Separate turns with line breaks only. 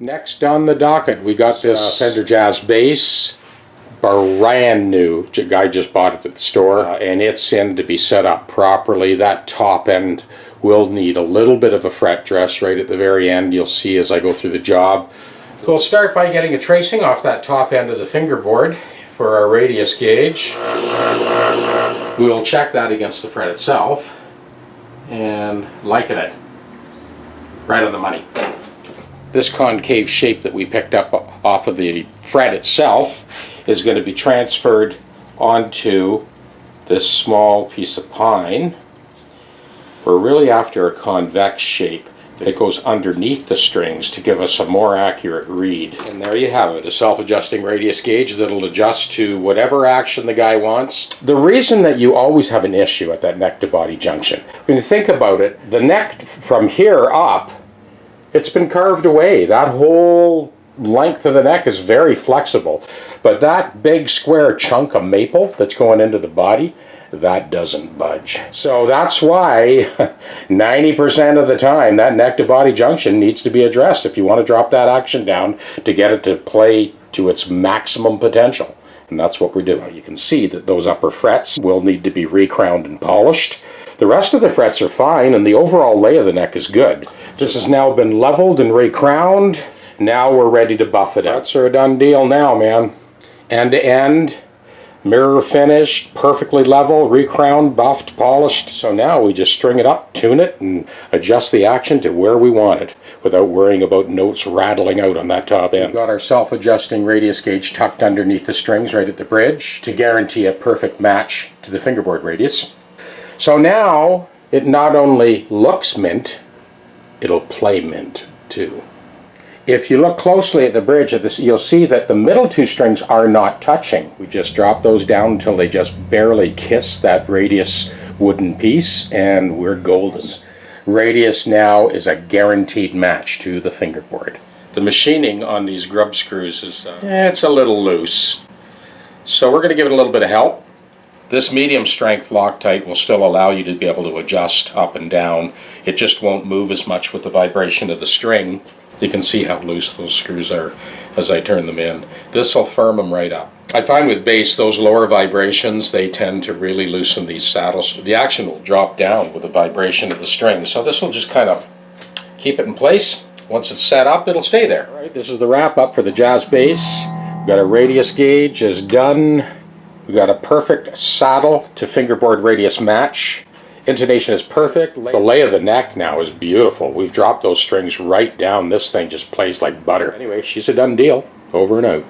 Next on the docket, we got this Fender Jazz Bass, brand new. The guy just bought it at the store, and it's in to be set up properly. That top end will need a little bit of a fret dress right at the very end. You'll see as I go through the job. So we'll start by getting a tracing off that top end of the fingerboard for our radius gauge. We'll check that against the fret itself and liken it. Right on the money. This concave shape that we picked up off of the fret itself is going to be transferred onto this small piece of pine. We're really after a convex shape that goes underneath the strings to give us a more accurate read. And there you have it, a self-adjusting radius gauge that'll adjust to whatever action the guy wants. The reason that you always have an issue at that neck to body junction, when you think about it, the neck from here up, it's been carved away. That whole length of the neck is very flexible. But that big square chunk of maple that's going into the body, that doesn't budge. So that's why 90% of the time that neck to body junction needs to be addressed if you want to drop that action down to get it to play to its maximum potential. And that's what we're doing. You can see that those upper frets will need to be recrowned and polished. The rest of the frets are fine, and the overall lay of the neck is good. This has now been leveled and recrowned. Now we're ready to buff it out. Frets are a done deal now, man. End to end, mirror finished, perfectly level, recrowned, buffed, polished. So now we just string it up, tune it, and adjust the action to where we want it without worrying about notes rattling out on that top end. We've got our self-adjusting radius gauge tucked underneath the strings right at the bridge to guarantee a perfect match to the fingerboard radius. So now it not only looks mint, it'll play mint too. If you look closely at the bridge of this, you'll see that the middle two strings are not touching. We just drop those down until they just barely kiss that radius wooden piece, and we're golden. Radius now is a guaranteed match to the fingerboard. The machining on these grub screws is it's a little loose. So we're going to give it a little bit of help. This medium strength Loctite will still allow you to be able to adjust up and down. It just won't move as much with the vibration of the string. You can see how loose those screws are as I turn them in. This will firm them right up. I find with bass, those lower vibrations, they tend to really loosen these saddles. The action will drop down with the vibration of the string. So this will just kind of keep it in place. Once it's set up, it'll stay there. All right, this is the wrap up for the Jazz Bass. We've got a radius gauge is done. We've got a perfect saddle to fingerboard radius match. Intonation is perfect. The lay of the neck now is beautiful. We've dropped those strings right down. This thing just plays like butter. Anyway, she's a done deal. Over and out.